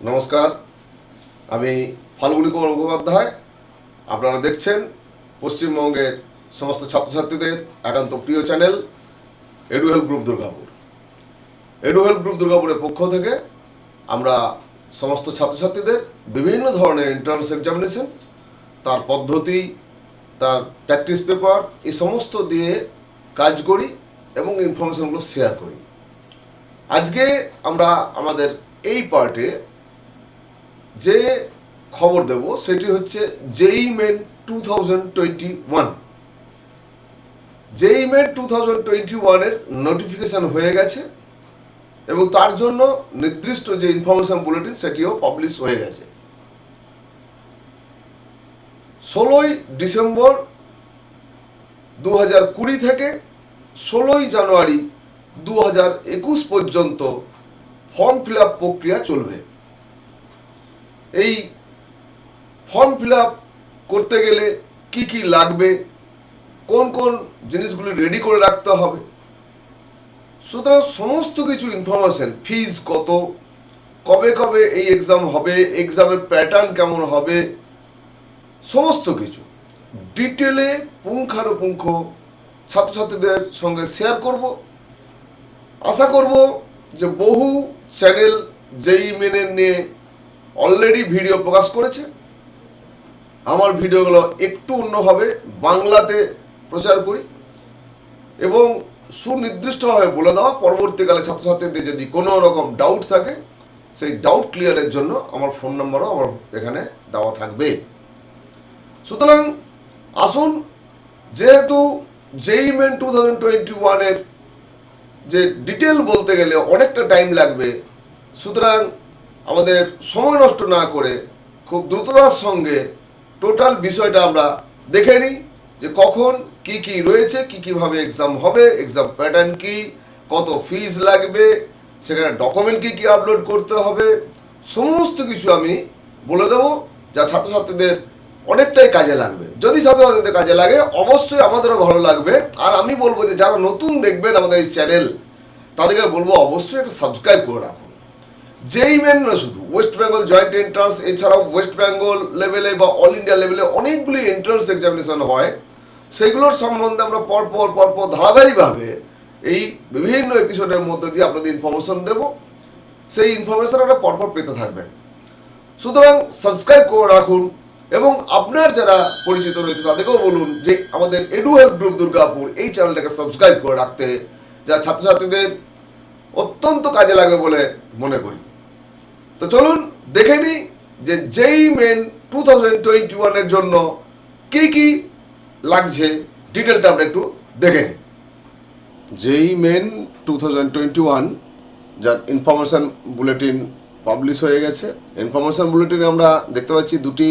নমস্কার, আমি ফাল্গুনী কুমার মুখোপাধ্যায়। আপনারা দেখছেন পশ্চিমবঙ্গের সমস্ত ছাত্রছাত্রীদের একান্ত প্রিয় channel edu help group Durgapur. Edu help group দুর্গাপুরের পক্ষ থেকে আমরা সমস্ত ছাত্রছাত্রীদের বিভিন্ন ধরনের এন্ট্রান্স এক্সামিনেশন, তার পদ্ধতি, তার প্র্যাকটিস পেপার এই সমস্ত দিয়ে কাজ করি এবং ইনফরমেশনগুলো শেয়ার করি। আজকে আমরা আমাদের এই পার্টে যে খবর দেব সেটি হচ্ছে জেইই মেন 2021। জেইই মেন 2021 এর নোটিফিকেশন হয়ে গেছে এবং তার জন্য নির্দিষ্ট যে ইনফরমেশন বুলেটিন সেটিও পাবলিশ হয়ে গেছে। 16ই ডিসেম্বর 2020 থেকে 16ই জানুয়ারি 2021 পর্যন্ত ফর্ম ফিল আপ প্রক্রিয়া চলবে। এই ফর্ম ফিল আপ করতে গেলে কি কি লাগবে, কোন কোন জিনিসগুলি রেডি করে রাখতে হবে, সুতরাং সমস্ত কিছু ইনফরমেশন, ফিজ কত, কবে কবে এই এক্সাম হবে, এক্সামের প্যাটার্ন কেমন হবে, সমস্ত কিছু ডিটেলে পুঙ্খানুপুঙ্খ ছাত্রছাত্রীদের সঙ্গে শেয়ার করব। আশা করব যে বহু চ্যানেল জেইই মেনের নিয়ে অলরেডি ভিডিও প্রকাশ করেছে। আমার ভিডিওগুলো একটু অন্যভাবে বাংলাতে প্রচার করি এবং সুনির্দিষ্টভাবে বলে দেওয়া, পরবর্তীকালে ছাত্রছাত্রীদের যদি কোনো রকম ডাউট থাকে সেই ডাউট ক্লিয়ারের জন্য আমার ফোন নম্বরও আমার এখানে দেওয়া থাকবে। সুতরাং আসুন, যেহেতু জেইই মেন 2021 এর যে ডিটেল বলতে গেলে অনেকটা টাইম লাগবে, সুতরাং আমাদের সময় নষ্ট না করে খুব দ্রুততার সঙ্গে টোটাল বিষয়টা আমরা দেখে নিই যে কখন কি কি রয়েছে, কি কিভাবে এক্সাম হবে, এক্সাম প্যাটার্ন কি, কত ফিজ লাগবে, সেখানে ডকুমেন্ট কি কি আপলোড করতে হবে, সমস্ত কিছু আমি বলে দেবো, যা ছাত্রছাত্রীদের অনেকটাই কাজে লাগবে। যদি ছাত্রছাত্রীদের কাজে লাগে অবশ্যই আমাদেরও ভালো লাগবে। আর আমি বলবো যে যারা নতুন দেখবেন আমাদের এই চ্যানেল, তাদেরকে বলবো অবশ্যই একটা সাবস্ক্রাইব করে রাখুন। জেইই মেন না শুধু, ওয়েস্ট বেঙ্গল জয়েন্ট এন্ট্রান্স, এছাড়াও ওয়েস্ট বেঙ্গল লেভেলে বা অল ইন্ডিয়া লেভেলে অনেকগুলি এন্ট্রান্স এক্সামিনেশন হয়, সেগুলোর সম্বন্ধে আমরা পরপর ধারাবাহিকভাবে এই বিভিন্ন এপিসোডের মধ্যে দিয়ে আপনাদের ইনফরমেশন দেব। সেই ইনফরমেশন আপনারা পরপর পেতে থাকবেন। সুতরাং সাবস্ক্রাইব করে রাখুন এবং আপনার যারা পরিচিত রয়েছে তাদেরকেও বলুন যে আমাদের এডু হেল্প গ্রুপ দুর্গাপুর এই চ্যানেলটাকে সাবস্ক্রাইব করে রাখতে, যা ছাত্রছাত্রীদের অত্যন্ত কাজে লাগবে বলে মনে করি। তো চলুন দেখে নিই যে জেইই মেন 2021 এর জন্য কি কি লাগছে, ডিটেলটা আমরা একটু দেখে নিই। জেইই মেন 2021 যার ইনফরমেশন বুলেটিন পাবলিশ হয়ে গেছে। ইনফরমেশন বুলেটিনে আমরা দেখতে পাচ্ছি দুটি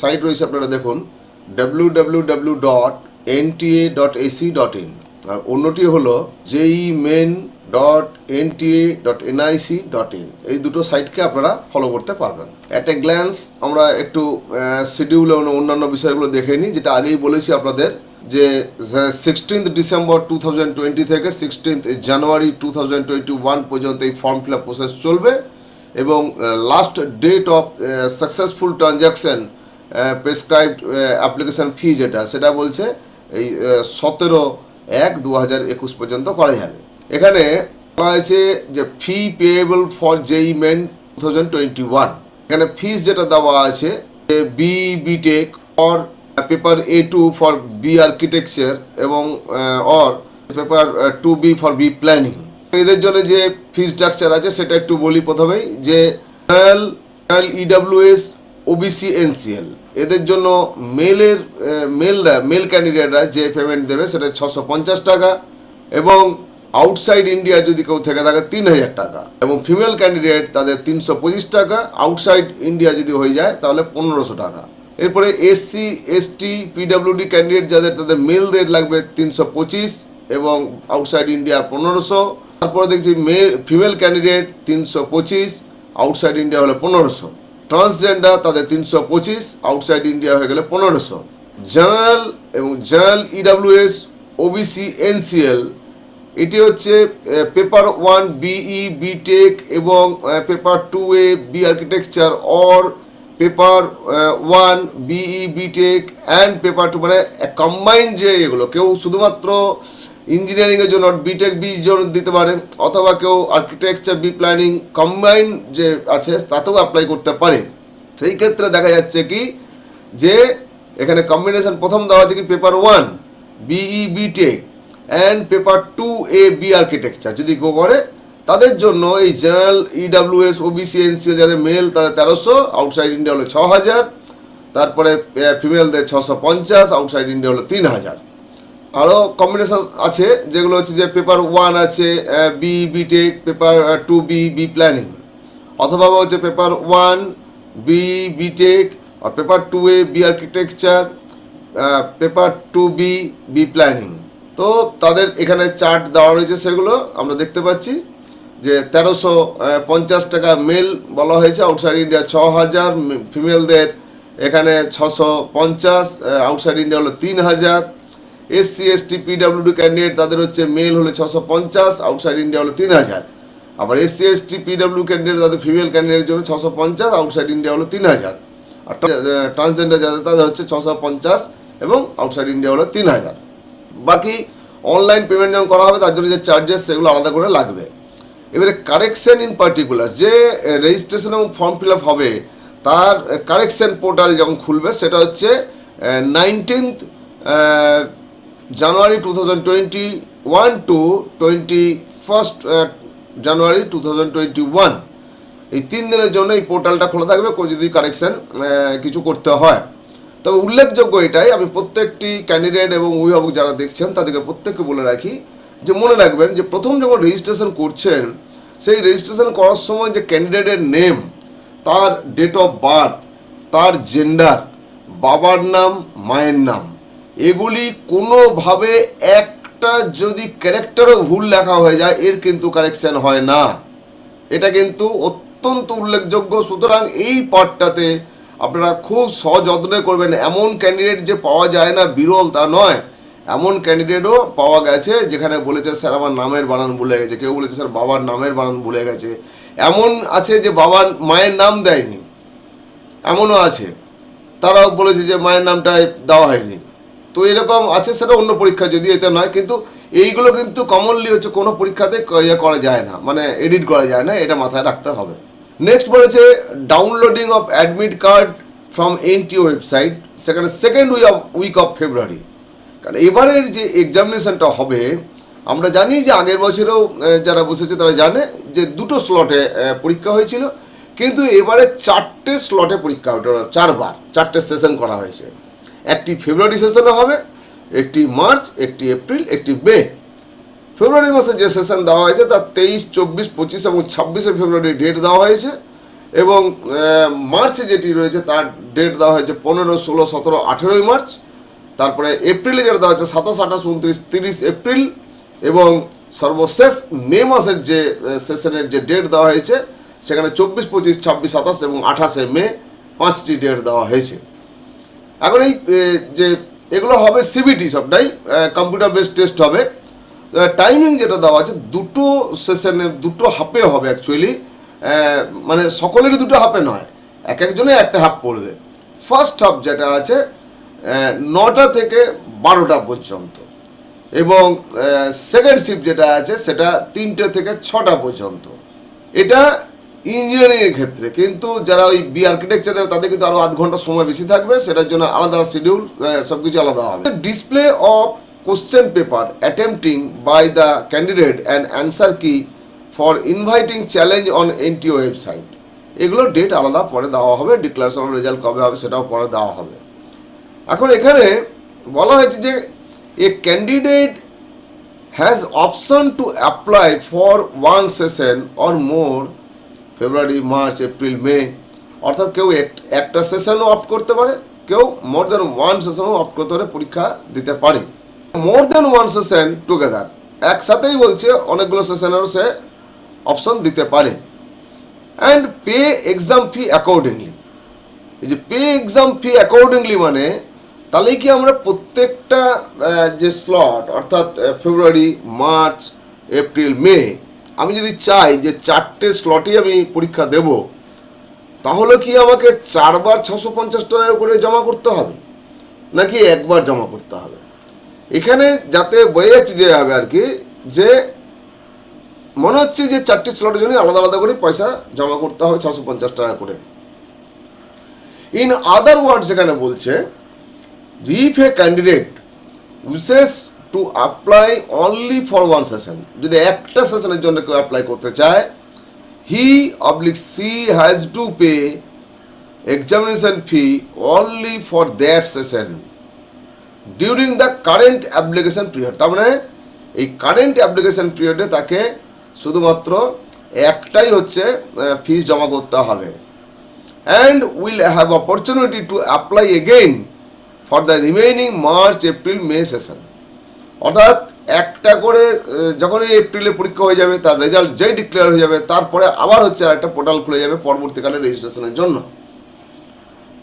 সাইট রয়েছে, আপনারা দেখুন, www.nta.ac.in আর অন্যটি হলো jeimain.nta.nic.in। এই দুটো সাইটকে আপনারা ফলো করতে পারবেন। অ্যাট এ গ্ল্যান্স আমরা একটু শিডিউল এবং অন্যান্য বিষয়গুলো দেখে নিই, যেটা আগেই বলেছি আপনাদের যে 16 ডিসেম্বর 2020 থেকে 16 জানুয়ারি 2021 পর্যন্ত এই ফর্ম ফিল আপ প্রসেস চলবে এবং last date of successful transaction prescribed application fee সেটা বলছে এই 17/1/2021 পর্যন্ত করা যাবে। এখানে বলা হয়েছে যে fee payable for JEE Main 2021। এখানে ফিস যেটা দেওয়া আছে BTech or paper A2 for B architecture এবং or paper 2B for B planning, এদের জন্য যে ফি স্ট্রাকচার আছে সেটা একটু বলি প্রথমেই। যে জেনারেল EWS OBC NCL এদের জন্য মেল ক্যান্ডিডেটরা যে পেমেন্ট দেবে সেটা 650 টাকা এবং আউটসাইড ইন্ডিয়া যদি কেউ থেকে থাকে 3000 টাকা এবং ফিমেল ক্যান্ডিডেট তাদের 325 টাকা, আউটসাইড ইন্ডিয়া যদি হয়ে যায় তাহলে 1500 টাকা। এরপরে SC ST PWD ক্যান্ডিডেট যাদের, তাদের মেলদের লাগবে 325 এবং আউটসাইড ইন্ডিয়া 1500। তারপরে দেখছি ফিমেল ক্যান্ডিডেট 325, আউটসাইড ইন্ডিয়া হলে 1500। ট্রান্সজেন্ডার তাদের 325, আউটসাইড ইন্ডিয়া হয়ে গেলে 1500। জেনারেল এবং জেনারেল EWS OBC NCL এটি হচ্ছে পেপার 1 বিই বিটেক এবং paper 2A B architecture or paper 1 BE BTech and paper 2, মানে কম্বাইন্ড যে এগুলো, কেউ শুধুমাত্র ইঞ্জিনিয়ারিংয়ের জন্য বিটেক বি জন্য দিতে পারে, অথবা কেউ আর্কিটেকচার বি প্ল্যানিং কম্বাইন্ড যে আছে তাতেও অ্যাপ্লাই করতে পারে। সেই ক্ষেত্রে দেখা যাচ্ছে কি যে এখানে কম্বিনেশন প্রথম দেওয়া আছে কি paper 1 BE BTech and paper 2A B architecture যদি কেউ করে, তাদের জন্য এই জেনারেল ইডাব্লিউএস ওবিসি এনসিএল যাদের মেল তাদের 1300, আউটসাইড ইন্ডিয়া হলো 6000, তারপরে ফিমেলদের 650, আউটসাইড ইন্ডিয়া হলো 3000। আরও কম্বিনেশন আছে যেগুলো হচ্ছে যে পেপার 1 আছে B BTech, paper 2B B planning, অথবা হচ্ছে পেপার 1 বি বিটেক আর paper 2A B architecture, paper 2B B planning. তো তাদের এখানে চার্ট দেওয়া রয়েছে, সেগুলো আমরা দেখতে পাচ্ছি যে 1350 টাকা মেল বলা হয়েছে, আউটসাইড ইন্ডিয়া 6000, ফিমেলদের এখানে 650, আউটসাইড ইন্ডিয়া হলো 3000। এসসি এসটি পিডাব্লিউডি ক্যান্ডিডেট তাদের হচ্ছে মেল হলো 650, আউটসাইড ইন্ডিয়া হলো 3000। আবার এসসি এসটি পিডাব্লিউ ক্যান্ডিডেট তাদের ফিমেল ক্যান্ডিডেটের জন্য 650, আউটসাইড ইন্ডিয়া হলো 3000। আর ট্রান্সজেন্ডার যাদের তাদের হচ্ছে 650 এবং আউটসাইড ইন্ডিয়া হলো 3000। বাকি অনলাইন পেমেন্ট যখন করা হবে তার জন্য যে চার্জেস সেগুলো আলাদা করে লাগবে। এবারে কারেকশন ইন পার্টিকুলার যে রেজিস্ট্রেশন এবং ফর্ম ফিল আপ হবে তার কারেকশন পোর্টাল যখন খুলবে সেটা হচ্ছে 19th জানুয়ারি 2021 টু 21st জানুয়ারি 2021, এই 3 দিনের জন্য এই পোর্টালটা খোলা থাকবে যদি কারেকশন কিছু করতে হয়। তবে উল্লেখযোগ্য এটাই, আমি প্রত্যেকটি ক্যান্ডিডেট এবং অভিভাবক যারা দেখছেন তাদেরকে প্রত্যেককে বলে রাখি যে মনে রাখবেন যে প্রথম যখন রেজিস্ট্রেশন করছেন সেই রেজিস্ট্রেশন করার সময় যে ক্যান্ডিডেটের নেম, তার ডেট অফ বার্থ, তার জেন্ডার, বাবার নাম, মায়ের নাম, এগুলি কোনোভাবে একটা যদি ক্যারেক্টারও ভুল লেখা হয়ে যায় এর কিন্তু কারেকশন হয় না। এটা কিন্তু অত্যন্ত উল্লেখযোগ্য। সুতরাং এই পার্টটাতে আপনারা খুব সযত্নে করবেন। এমন ক্যান্ডিডেট যে পাওয়া যায় না বিরল তা নয়, এমন ক্যান্ডিডেটও পাওয়া গেছে যেখানে বলেছে স্যার আমার নামের বানান ভুলে গেছে, কেউ বলেছে স্যার বাবার নামের বানান ভুলে গেছে, এমন আছে যে বাবার মায়ের নাম দেয়নি, এমনও আছে তারাও বলেছে যে মায়ের নামটাই দেওয়া হয়নি। তো এরকম আছে, সেটা অন্য পরীক্ষা যদি এতে নয়, কিন্তু এইগুলো কিন্তু কমনলি হচ্ছে কোনো পরীক্ষাতে ইয়ে করা যায় না, মানে এডিট করা যায় না, এটা মাথায় রাখতে হবে। নেক্সট বলেছে downloading of admit card from NTA website, সেখানে সেকেন্ড উইক অফ ফেব্রুয়ারি। কারণ এবারের যে এক্সামিনেশনটা হবে আমরা জানি যে আগের বছরেও যারা বসেছে তারা জানে যে 2টো স্লটে পরীক্ষা হয়েছিল, কিন্তু এবারে 4টে স্লটে পরীক্ষা হবে, 4টে সেশন করা হয়েছে। একটি ফেব্রুয়ারি সেশনে হবে, একটি মার্চ, একটি এপ্রিল, একটি মে। ফেব্রুয়ারি মাসে যে সেশন দেওয়া হয়েছে তার 23, 24, 25 এবং 26শে ফেব্রুয়ারি ডেট দেওয়া হয়েছে, এবং মার্চে যেটি রয়েছে তার ডেট দেওয়া হয়েছে 15, 16, 17, 18ই মার্চ। তারপরে এপ্রিলে যেটা দেওয়া হচ্ছে 27, 28, 29, 30 এপ্রিল, এবং সর্বশেষ মে মাসের যে সেশনের যে ডেট দেওয়া হয়েছে সেখানে 24, 25, 26, 27 এবং 28শে মে 5টি ডেট দেওয়া হয়েছে। এখন এই যে এগুলো হবে সিবিটি, সবটাই কম্পিউটার বেসড টেস্ট হবে। টাইমিং যেটা দেওয়া আছে 2টো সেশনে 2টো হাফে হবে অ্যাকচুয়ালি, মানে সকলেরই 2টো হাফে নয়, একজনে একটা হাফ পড়বে। ফার্স্ট হাফ যেটা আছে 9টা থেকে 12টা পর্যন্ত, এবং সেকেন্ড শিফট যেটা আছে সেটা 3টে থেকে 6টা পর্যন্ত। এটা ইঞ্জিনিয়ারিংয়ের ক্ষেত্রে, কিন্তু যারা ওই বি আর্কিটেকচার দেবে তাদের কিন্তু আরও 8 ঘন্টা সময় বেশি থাকবে, সেটার জন্য আলাদা শিডিউল, সব কিছু আলাদা হবে। Display of question paper attempting by the candidate and answer key for inviting challenge on NTA website, এগুলো ডেট আলাদা পরে দেওয়া হবে। ডিক্লারেশন অফ রেজাল্ট কবে হবে সেটাও পরে দেওয়া হবে। এখন এখানে বলা হয়েছে যে a candidate has option to apply for 1 session or more February, March, April, May, অর্থাৎ কেউ একটা সেশনও অফ করতে পারে, কেউ মোর দ্যান 1 সেশনও অফ করতে পারে, পরীক্ষা দিতে পারে। মোর দ্যান 1 সেশন টুগেদার, একসাথেই বলছে অনেকগুলো সেশনেরও সে অপশন দিতে পারে। And pay exam fee accordingly, এই যে পে এক্সাম ফি অ্যাকর্ডিংলি মানে তাহলে কি আমরা প্রত্যেকটা যে স্লট অর্থাৎ ফেব্রুয়ারি, মার্চ, এপ্রিল, মে, আমি যদি চাই যে 4টে স্লটই আমি পরীক্ষা দেব, তাহলে কি আমাকে 4বার 650 টাকা করে জমা করতে হবে নাকি একবার জমা করতে হবে? এখানে যাতে বোঝা যাচ্ছে যে হবে আর কি, যে মনে হচ্ছে যে 4টে স্লটের জন্য আলাদা আলাদা করে পয়সা জমা করতে হবে 650 টাকা করে। ইন আদার ওয়ার্ডস এখানে বলছে, if A candidate wishes to apply only for one session, যদি একটা সেশনের জন্য কেউ অ্যাপ্লাই করতে চায়, he/she has to pay examination fee only for that session during the current application period। তার মানে এই কারেন্ট অ্যাপ্লিকেশন পিরিয়ডে তাকে শুধুমাত্র একটাই হচ্ছে ফিস জমা করতে হবে, and will have opportunity to apply again for the remaining March, April, May session. অর্থাৎ একটা করে যখনই এপ্রিলে পরীক্ষা হয়ে যাবে, তার রেজাল্ট যেই ডিক্লেয়ার হয়ে যাবে, তারপরে আবার হচ্ছে একটা পোর্টাল খুলে যাবে পরবর্তীকালে রেজিস্ট্রেশনের জন্য।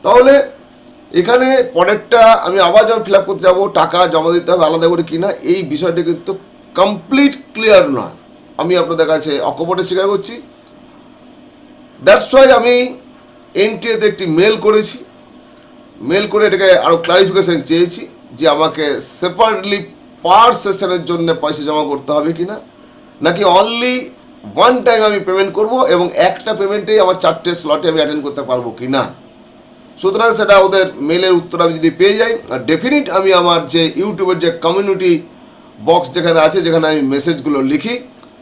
তাহলে এখানে পরেরটা আমি আবার যখন ফিল আপ করতে যাবো, টাকা জমা দিতে হবে আলাদা করে কিনা, এই বিষয়টা কিন্তু কমপ্লিট ক্লিয়ার নয়। আমি আপনাদের কাছে অকপটে স্বীকার করছি। দ্যাটস ওয়াই আমি এনটিএতে একটি মেল করেছি, মেল করে এটাকে আরও ক্লারিফিকেশন চেয়েছি যে আমাকে সেপারেটলি পার সেশনের জন্য পয়সা জমা করতে হবে কিনা, নাকি অনলি ওয়ান টাইম আমি পেমেন্ট করব এবং একটা পেমেন্টেই আমার 4টে স্লটে আমি অ্যাটেন্ড করতে পারবো কি না। সুতরাং সেটা ওদের মেলের উত্তর আমি যদি পেয়ে যাই, আর ডেফিনিট আমি আমার যে ইউটিউবের যে কমিউনিটি বক্স যেখানে আছে, যেখানে আমি মেসেজগুলো লিখি,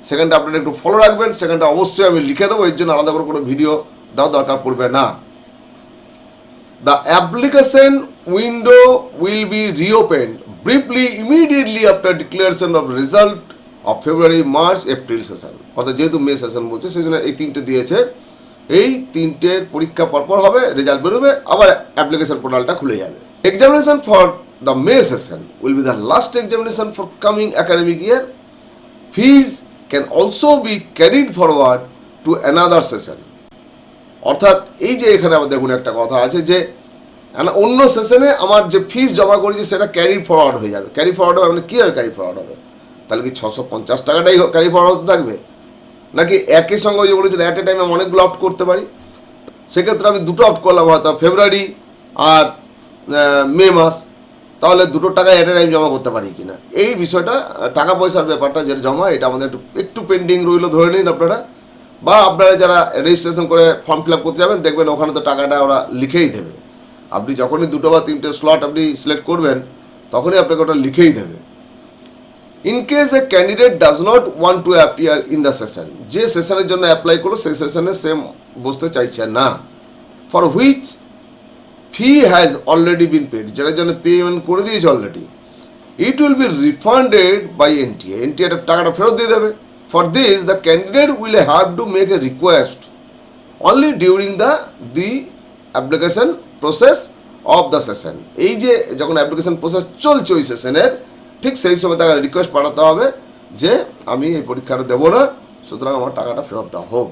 সেখানটা আপনারা একটু ফলো রাখবেন। সেখানটা অবশ্যই আমি লিখে দেবো, এর জন্য আলাদা করে কোনো ভিডিও দেওয়া দরকার পড়বে না। The application window will be reopened briefly immediately after declaration of result of February, March, April session। অর্থাৎ যেহেতু মে সেশন বলছে, সেই জন্য এই 3টে দিয়েছে। এই 3টের পরীক্ষা পরপর হবে, রেজাল্ট বেরোবে, আবার অ্যাপ্লিকেশন পোর্টালটা খুলে যাবে। Examination for the May session will be the last examination for coming academic year. Fees can also be carried forward to another session. অর্থাৎ এই যে এখানে আবার দেখুন একটা কথা আছে যে অন্য সেশনে আমার যে ফিস জমা করেছি সেটা ক্যারি ফরওয়ার্ড হয়ে যাবে। ক্যারি ফরওয়ার্ড হবে মানে কীভাবে ক্যারি ফরওয়ার্ড হবে? তাহলে কি 650 টাকাটাই ক্যারি ফরওয়ার্ড হতে থাকবে, নাকি একই সঙ্গে যে বলেছিল অ্যাট এ টাইমে আমি অনেকগুলো অপ্ট করতে পারি? সেক্ষেত্রে আমি দুটো অপ্ট করলাম, হয়তো ফেব্রুয়ারি আর মে মাস, তাহলে দুটো টাকা অ্যাট এ টাইম জমা করতে পারি কিনা, এই বিষয়টা টাকা পয়সার ব্যাপারটা যেটা জমা, এটা আমাদের একটু পেন্ডিং রইল ধরে নিন আপনারা। বা আপনারা যারা রেজিস্ট্রেশন করে ফর্ম ফিল আপ করতে যাবেন, দেখবেন ওখানে তো টাকাটা ওরা লিখেই দেবে। আপনি যখনই 2 বা 3টে স্লট আপনি সিলেক্ট করবেন, তখনই আপনাকে ওটা লিখেই দেবে। In case a candidate does not want to appear in the session, যে সেশনের জন্য অ্যাপ্লাই করলো সেই সেশনে সেম বসতে চাইছে না, for which fee has already been paid, যেটার জন্য পেমেন্ট করে দিয়েছে already, it will be refunded by NTA. NTA টাকাটা ফেরত দিয়ে দেবে। For this the candidate will have to make a request only during the application process of the session. এই যে যখন অ্যাপ্লিকেশন প্রসেস চলছে ওই সেশনের, ঠিক সেই সময় তাকে রিকোয়েস্ট পাঠাতে হবে যে আমি এই পরীক্ষাটা দেবো না, সুতরাং আমার টাকাটা ফেরত দেওয়া হোক।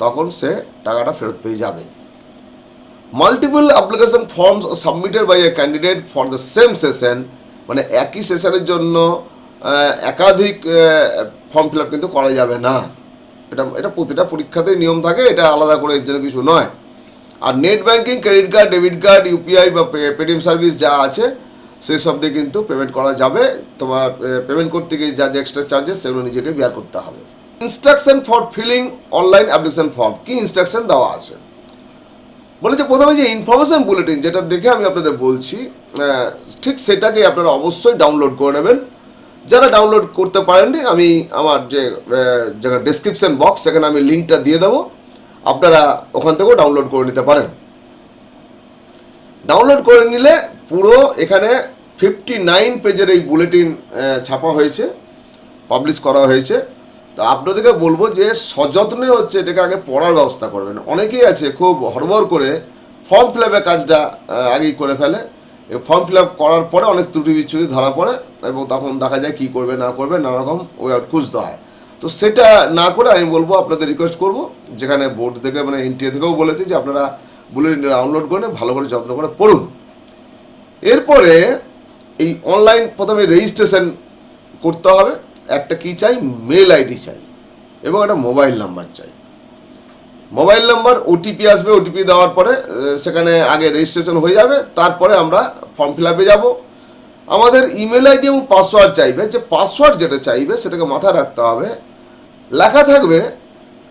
তখন সে টাকাটা ফেরত পেয়ে যাবে। Multiple application forms submitted by a candidate for the same session, মানে একই সেশনের জন্য একাধিক ফর্ম ফিল আপ কিন্তু করা যাবে না। এটা প্রতিটা পরীক্ষাতেই নিয়ম থাকে, এটা আলাদা করে এর জন্য কিছু নয়। আর net banking, credit card, debit card, UPI বা পেটিএম সার্ভিস যা আছে সেই সব দিয়ে কিন্তু পেমেন্ট করা যাবে। তোমার পেমেন্ট করতে গিয়ে যা যে এক্সট্রা চার্জেস সেগুলো নিজেকে বিয়ার করতে হবে। Instruction for filling online application form, কি ইনস্ট্রাকশন দেওয়া আছে বলেছে? প্রথমে যে ইনফরমেশন বুলেটিন, যেটা দেখে আমি আপনাদের বলছি, ঠিক সেটাকে আপনারা অবশ্যই ডাউনলোড করে নেবেন। যারা ডাউনলোড করতে পারেননি, আমি আমার যে জায়গা ডেসক্রিপশন বক্স, সেখানে আমি লিঙ্কটা দিয়ে দেবো, আপনারা ওখান থেকেও ডাউনলোড করে নিতে পারেন। ডাউনলোড করে নিলে পুরো এখানে 59 পেজের এই বুলেটিন ছাপা হয়েছে, পাবলিশ করা হয়েছে। তো আপনাদেরকে বলবো যে সযত্নে হচ্ছে এটাকে আগে পড়ার ব্যবস্থা করবেন। অনেকেই আছে খুব হড়বড় করে ফর্ম ফিল আপের কাজটা আগেই করে ফেলে, ফর্ম ফিল আপ করার পরে অনেক ত্রুটি বিচ্ছুটি ধরা পড়ে এবং তখন দেখা যায় কী করবে না করবে, নানারকম ওয়ে আউট খুঁজতে হয়। তো সেটা না করে আমি বলবো, আপনাদের রিকোয়েস্ট করবো, যেখানে বোর্ড থেকে মানে এনটিএ থেকেও বলেছে যে আপনারা বুলেটিনটা ডাউনলোড করে ভালো করে যত্ন করে পড়ুন। এরপরে এই অনলাইন প্রথমে রেজিস্ট্রেশন করতে হবে, একটা কি চাই, মেল আইডি চাই এবং একটা মোবাইল নাম্বার চাই। মোবাইল নাম্বার ওটিপি আসবে, ওটিপি দেওয়ার পরে সেখানে আগে রেজিস্ট্রেশন হয়ে যাবে, তারপরে আমরা ফর্ম ফিল আপে যাবো। আমাদের ইমেল আইডি এবং পাসওয়ার্ড চাইবে, যে পাসওয়ার্ড যেটা চাইবে সেটাকে মাথায় রাখতে হবে, লেখা থাকবে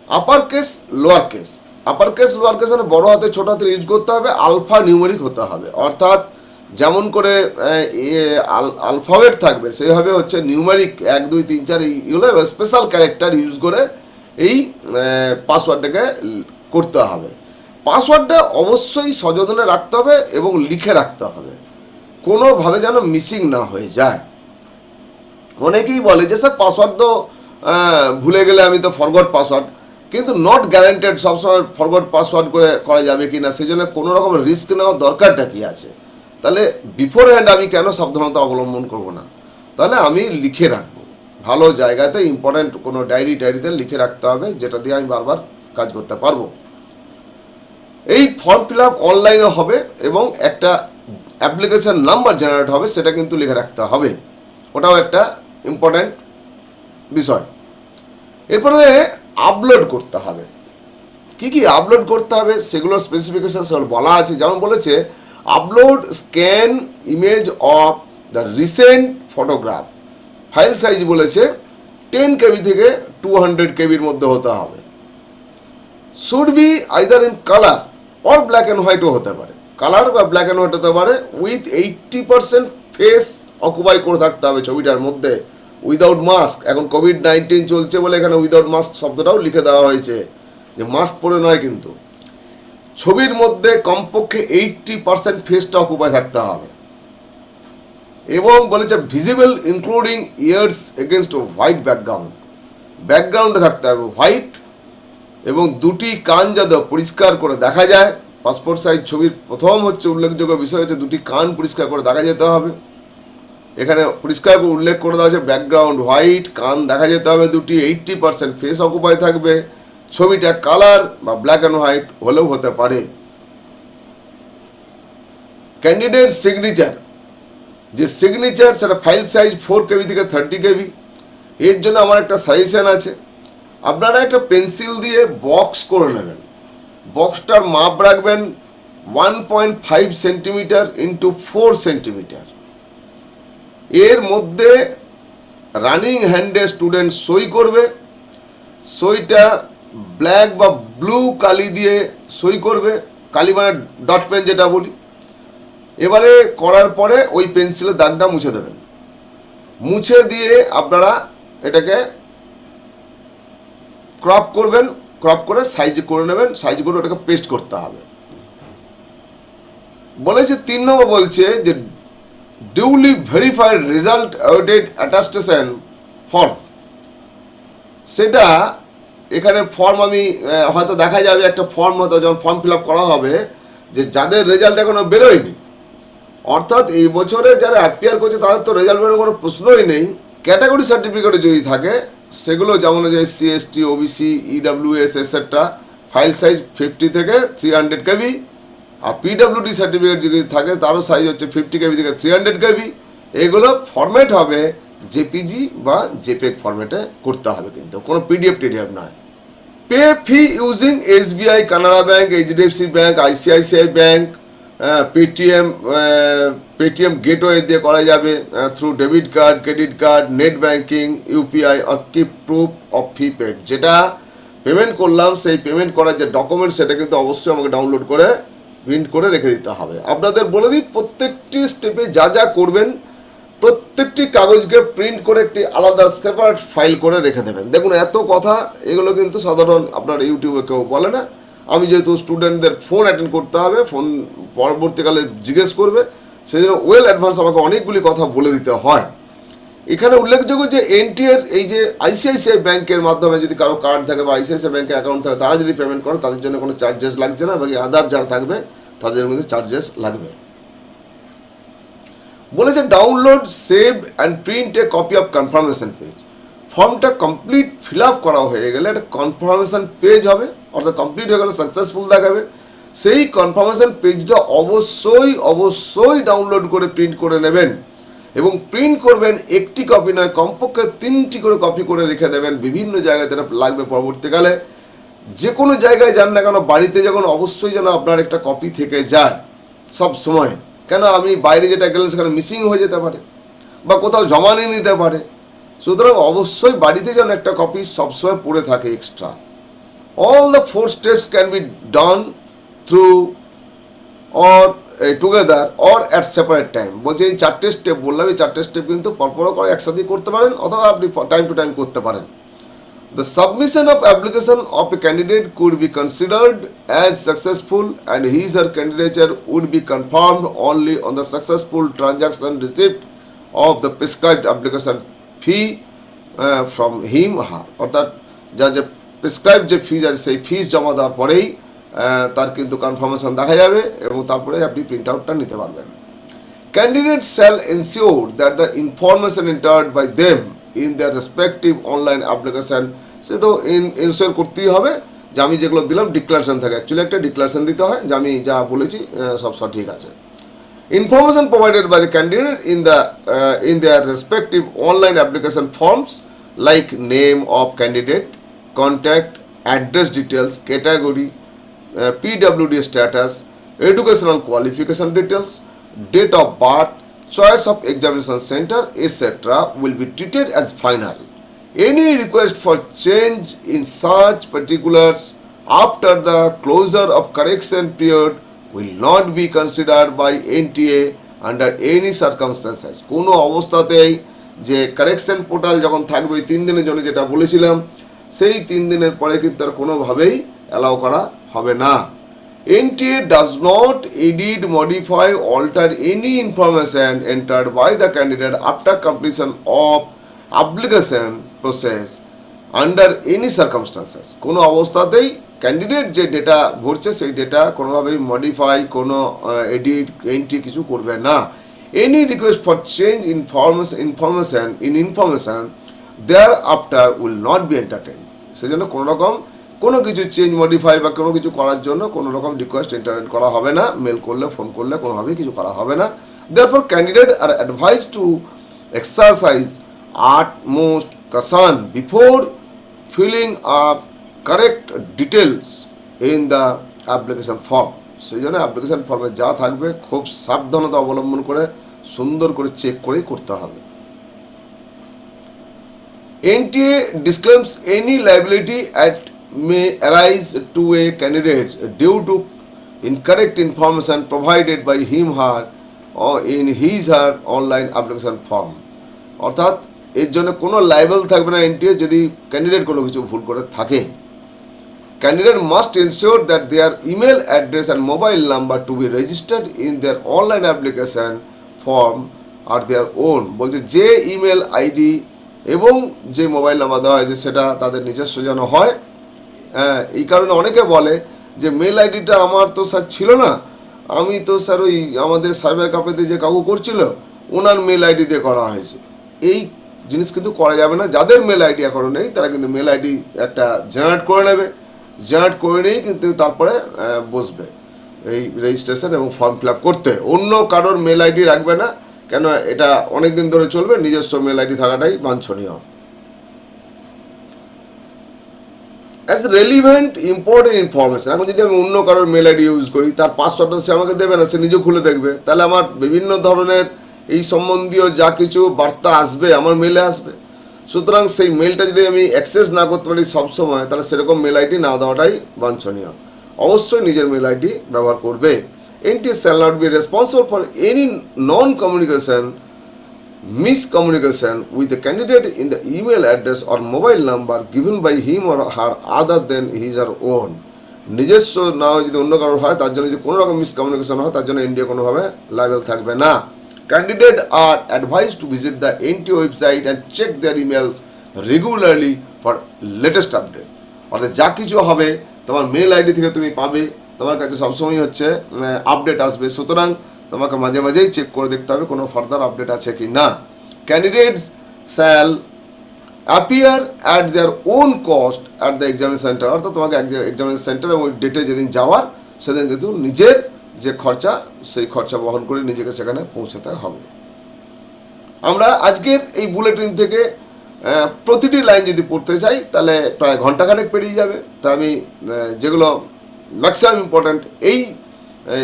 upper case lower case. Upper case lower case মানে বড় হাতে ছোট হাতে ইউজ করতে হবে, আলফা নিউমেরিক হতে হবে, অর্থাৎ যেমন করে আলফাবেট থাকবে সেইভাবে হচ্ছে নিউমেরিক 1 2 3 4 এইগুলো স্পেশাল ক্যারেক্টার ইউজ করে এই পাসওয়ার্ডটাকে করতে হবে। পাসওয়ার্ডটা অবশ্যই সযত্নে রাখতে হবে এবং লিখে রাখতে হবে, কোনোভাবে যেন মিসিং না হয়ে যায়। অনেকেই বলে যে স্যার পাসওয়ার্ড তো ভুলে গেলে আমি তো ফরগট পাসওয়ার্ড, কিন্তু নট গ্যারান্টেড সবসময় ফরগট পাসওয়ার্ড করে করা যাবে কি না, সেই জন্য কোনো রকম রিস্ক নেওয়ার দরকারটা কি আছে? তাহলে বিফোর হ্যান্ড আমি কেন সাবধানতা অবলম্বন করব না? তাহলে আমি লিখে রাখবো ভালো জায়গাতে, ইম্পর্ট্যান্ট কোনো ডায়েরিতে লিখে রাখতে হবে, যেটা দিয়ে আমি বারবার কাজ করতে পারবো। এই ফর্ম ফিল আপ অনলাইনে হবে এবং একটা অ্যাপ্লিকেশন নাম্বার জেনারেট হবে, সেটা কিন্তু লিখে রাখতে হবে, ওটাও একটা ইম্পর্ট্যান্ট বিষয়। এরপরে আপলোড করতে হবে। কি কি আপলোড করতে হবে সেগুলোর স্পেসিফিকেশন সব বলা আছে। যেমন বলেছে upload scan image of the recent photograph, file size বলেছে 10 KB থেকে 200 KBর মধ্যে হতে হবে। Should be either in colour or black and হোয়াইটও হতে পারে, কালার বা ব্ল্যাক অ্যান্ড হোয়াইট হতে পারে। উইথ 80% ফেস অকুপাই করে থাকতে হবে ছবিটার মধ্যে, উইদাউট মাস্ক। এখন কোভিড-19 চলছে বলে এখানে উইদাউট মাস্ক শব্দটাও লিখে দেওয়া হয়েছে, যে মাস্ক পরে নয়, কিন্তু ছবির মধ্যে কমপক্ষে 80% ফেসটা অকুপাই থাকতে হবে। এবং বলেছে visible including years against white background, ব্যাকগ্রাউন্ডে থাকতে হবে হোয়াইট, এবং দুটি কান যাতে পরিষ্কার করে দেখা যায়। পাসপোর্ট সাইজ ছবির প্রথম হচ্ছে উল্লেখযোগ্য বিষয় হচ্ছে দুটি কান পরিষ্কার করে দেখা যেতে হবে। এখানে পরিষ্কার করে উল্লেখ করে দেওয়া হচ্ছে ব্যাকগ্রাউন্ড হোয়াইট, কান দেখা যেতে হবে দুটি, 80% ফেস অকুপাই থাকবে। ছবিটা কালার বা ব্ল্যাক অ্যান্ড হোয়াইট হলেও হতে পারে। ক্যান্ডিডেট সিগনেচার, যে সিগনেচার সেটা ফাইল সাইজ 4 KB থেকে 30 KB। এর জন্য আমার একটা সাজেশন আছে, আপনারা একটা পেন্সিল দিয়ে বক্স করে নেবেন, বক্সটার মাপ রাখবেন 1.5 সেন্টিমিটার ইন্টু 4 সেন্টিমিটার। এর মধ্যে রানিং হ্যান্ডে স্টুডেন্ট সই করবে, সইটা ব্ল্যাক বা ব্লু কালি দিয়ে সই করবে, কালি মানে ডট পেন যেটা বলি। এবারে করার পরে ওই পেন্সিলের দাগটা মুছে দেবেন, মুছে দিয়ে আপনারা এটাকে ক্রপ করবেন, ক্রপ করে সাইজ করে নেবেন, সাইজ করে ওটাকে পেস্ট করতে হবে। বলেছে 3 নম্বর বলছে যে duly verified result awaited attestation form, সেটা এখানে ফর্ম আমি হয়তো দেখা যাবে একটা ফর্ম, হয়তো যখন ফর্ম ফিল আপ করা হবে, যে যাদের রেজাল্ট এখনো বেরোয়নি, অর্থাৎ এই বছরে যারা অ্যাপিয়ার করছে তাদের তো রেজাল্ট বেরোনোর কোনো প্রশ্নই নেই। ক্যাটাগরি সার্টিফিকেটে যদি থাকে সেগুলো যেমন যে SC ST OBC EWS etcetera, file size 50 থেকে 300 KB। আর PWD সার্টিফিকেট যদি থাকে তারও সাইজ হচ্ছে 50 KB থেকে 300 KB। এগুলো ফরম্যাট হবে JPG বা JPEG ফরম্যাটে করতে হবে, কিন্তু কোনো PDF নয়। Pay fee using SBI, Canara bank, HDFC bank, ICICI bank, Paytm gateway দিয়ে করা যাবে, through debit card, credit card, net banking, UPI আর keep proof of fee paid. যেটা পেমেন্ট করলাম সেই পেমেন্ট করার যে ডকুমেন্ট সেটা কিন্তু অবশ্যই আমাকে ডাউনলোড করে প্রিন্ট করে রেখে দিতে হবে। আপনাদের বলে দিই প্রত্যেকটি স্টেপে যা যা করবেন প্রত্যেকটি কাগজকে প্রিন্ট করে একটি আলাদা সেপারেট ফাইল করে রেখে দেবেন। দেখুন এত কথা, এগুলো কিন্তু সাধারণ আপনার ইউটিউবে কেউ বলে না। আমি যেহেতু স্টুডেন্টদের ফোন অ্যাটেন্ড করতে হবে, ফোন পরবর্তীকালে জিজ্ঞেস করবে, সেই জন্য ওয়েল অ্যাডভান্স আমাকে অনেকগুলি কথা বলে দিতে হয়। এখানে উল্লেখযোগ্য যে এনটিএর এই যে ICICI ব্যাংকের মাধ্যমে যদি কারো কার্ড থাকে বা ICICI ব্যাংকে অ্যাকাউন্ট থাকে, তারা যদি পেমেন্ট করে তাদের জন্য কোনো চার্জেস লাগছে না, বাকি আদার যারা থাকবে তাদের মধ্যে চার্জেস লাগবে। বলেছে download, save and print A copy of confirmation page. ফর্মটা কমপ্লিট ফিল আপ করা হয়ে গেলে একটা কনফার্মেশন পেজ হবে, অর্থাৎ কমপ্লিট হয়ে গেলে সাকসেসফুল দেখাবে। সেই কনফার্মেশন পেজটা অবশ্যই ডাউনলোড করে প্রিন্ট করে নেবেন এবং প্রিন্ট করবেন একটি কপি নয়, কমপক্ষে 3টি করে কপি করে রেখে দেবেন, বিভিন্ন জায়গায় যেটা লাগবে পরবর্তীকালে। যে কোনো জায়গায় যান না কেন, বাড়িতে যখন অবশ্যই যেন আপনার একটা কপি থেকে যায় সব সময়। কেন, আমি বাইরে যেটা গেলেন সেখানে মিসিং হয়ে যেতে পারে বা কোথাও জমা নিয়ে নিতে পারে, সুতরাং অবশ্যই বাড়িতে যেন একটা কপি সবসময় পড়ে থাকে extra. All the 4 steps can be done through or together or at separate time. বলছে এই 4টে স্টেপ বললাম, এই 4টে স্টেপ কিন্তু পরপরও করে একসাথেই করতে পারেন, অথবা আপনি টাইম টু টাইম করতে পারেন। The submission of application of a candidate could be considered as successful and his or candidature would be confirmed only on the successful transaction receipt of the prescribed application fee from him or her। অর্থাৎ যা যে prescribe যে ফিজ আছে সেই ফিজ জমা দেওয়ার পরেই তার কিন্তু কনফার্মেশন দেখা যাবে এবং তারপরে আপনি প্রিন্ট আউটটা নিতে পারবেন। Candidates shall ensure that the information entered by them in their respective online application, সে তো ইনশিওর করতেই হবে যে আমি যেগুলো দিলাম ডিক্লারেশন থাকে, অ্যাকচুয়ালি একটা ডিক্লারেশন দিতে হয় যে আমি যা বলেছি সব সঠিক আছে। Information provided by the candidate in their respective online application forms like name of candidate, contact, address details, category, PWD status, educational qualification details, date of birth, choice of examination center, etc. will be treated as final. Any request for change in such particulars after the closure of correction period will not be considered by NTA under any circumstances। কোনো অবস্থাতেই যে correction portal যখন থাকবে 3 দিনের জন্য যেটা বলেছিলাম, সেই 3 দিনের পরে কিন্তু আর কোনোভাবেই অ্যালাউ করা হবে না। NTA does not edit, modify, alter any information entered by the candidate after completion of application process under any circumstances। কোনো অবস্থাতেই ক্যান্ডিডেট যে ডেটা ভরছে সেই ডেটা কোনোভাবেই মডিফাই, কোনো এডিট, এন্ট্রি কিছু করবে না। Any request for change information there after will not be entertain. সেজন্য কোনো কিছু চেঞ্জ, মডিফাই বা কোনো কিছু করার জন্য কোনো রকম রিকোয়েস্ট এন্টারটেইন করা হবে না, মেল করলে, ফোন করলে কোনোভাবেই কিছু করা হবে না। Therefore, candidates are advised to exercise utmost caution before filling up correct details in the application form। সেই জন্য অ্যাপ্লিকেশন ফর্মে যা থাকবে খুব সাবধানতা অবলম্বন করে সুন্দর করে চেক করেই করতে হবে। NTA disclaims any liability that may arise to a candidate due to incorrect information provided by him or her or in his or her online application form। অর্থাৎ এর জন্য কোনো লাইবেল থাকবে না NTA যদি ক্যান্ডিডেট কোনো কিছু ভুল করে থাকে। Candidate must ensure that their email address and mobile number to be registered in their online application form are their own। বলছে যে ইমেল আইডি এবং যে মোবাইল নাম্বার দেওয়া হয়েছে সেটা তাদের নিজস্ব যেন হয়। এই কারণে অনেকে বলে যে মেল আইডিটা আমার তো স্যার ছিল না, আমি তো স্যার ওই আমাদের সাইবার ক্যাফেতে যে কাকু করছিল ওনার মেল আইডি দিয়ে করা হয়েছে। এই জিনিস কিন্তু করা যাবে না। যাদের মেল আইডি এখনও নেই তারা কিন্তু মেল আইডি একটা জেনারেট করে নেবে, জেনারেট করে নিয়েই কিন্তু তারপরে বসবে এই রেজিস্ট্রেশন এবং ফর্ম ফিল আপ করতে। অন্য কারোর মেল আইডি রাখবে না, কেন এটা অনেক দিন ধরে চলবে, নিজস্ব মেল আইডি থাকাটাই বাঞ্ছনীয়। অ্যাজ রেলিভেন্ট ইম্পর্টেন্ট ইনফরমেশন, এখন যদি আমি অন্য কারোর মেল আইডি ইউজ করি তার পাসওয়ার্ডটা সে আমাকে দেবে না, সে নিজে খুলে দেখবে, তাহলে আমার বিভিন্ন ধরনের এই সম্বন্ধীয় যা কিছু বার্তা আসবে আমার মেলে আসবে। সুতরাং সেই মেলটা যদি আমি অ্যাক্সেস না করতে পারি সবসময়, তাহলে সেরকম মেল আইডি না দেওয়াটাই বাঞ্ছনীয়। অবশ্যই নিজের মেল আইডি ব্যবহার করবে। NTA shall not be responsible for any non-communication, miscommunication with the candidate in the email address or mobile number given by him or her other than his or own। নিজস্ব না হয় যদি অন্য কারোর হয় তার জন্য যদি কোনো রকম মিসকমিউনিকেশন হয় তার জন্য NTA কোনোভাবে লাইবেল থাকবে না। Candidates are advised to visit the NTA website and check their emails regularly for latest update। অর্থাৎ যা কিছু হবে তোমার মেল আইডি থেকে তুমি পাবে, তোমার কাছে সবসময় হচ্ছে আপডেট আসবে, সুতরাং তোমাকে মাঝে মাঝেই চেক করে দেখতে হবে কোনো ফার্দার আপডেট আছে কি না। Candidates shall appear at their own cost at the examination centre. অর্থাৎ তোমাকে এক্সামিনেশন সেন্টার এবং ডেটে যেদিন যাওয়ার সেদিন কিন্তু নিজের যে খরচা সেই খরচা বহন করে নিজেকে সেখানে পৌঁছাতে হবে। আমরা আজকের এই বুলেটিন থেকে প্রতিটি লাইন যদি পড়তে চাই তাহলে প্রায় ঘন্টাখানেক পেরিয়ে যাবে। তা আমি যেগুলো ম্যাক্সিমাম ইম্পর্ট্যান্ট এই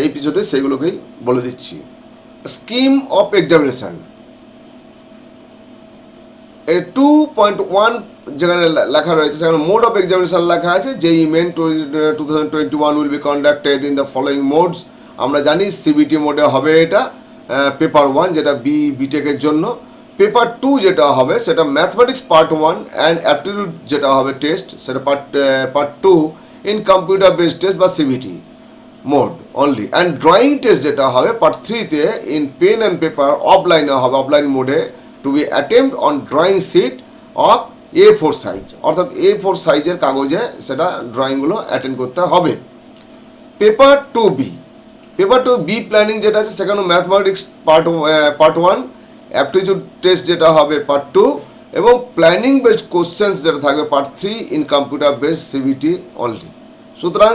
এপিসোডে সেইগুলোকেই বলে দিচ্ছি। স্কিম অফ এক্সামিনেশান 2.1 যেখানে লেখা রয়েছে সেখানে মোড অফ এক্সামিনেশন লেখা আছে। যেই main 2021 will be conducted in the following modes. আমরা জানি সিবিটি মোডে হবে এটা পেপার 1 যেটা বিটেকের জন্য, পেপার 2 যেটা হবে সেটা ম্যাথমেটিক্স পার্ট 1 অ্যান্ড অ্যাপটিটিউড যেটা হবে টেস্ট সেটা part 2 in computer based test বা CBT mode only, and drawing test যেটা হবে পার্ট 3-তে ইন পেন অ্যান্ড পেপার অফলাইনে হবে, অফলাইন মোডে to be attempted on drawing sheet of A4 size, অর্থাৎ A4 সাইজের কাগজে সেটা ড্রয়িংগুলো অ্যাটেন্ড করতে হবে। Paper 2B, paper 2B planning যেটা আছে সেখানে ম্যাথমেটিক্স পার্ট 1, অ্যাপটিটিউড টেস্ট যেটা হবে পার্ট 2 এবং প্ল্যানিং বেসড কোশ্চেন্স যেটা থাকবে part 3 in computer based CBT only. সুতরাং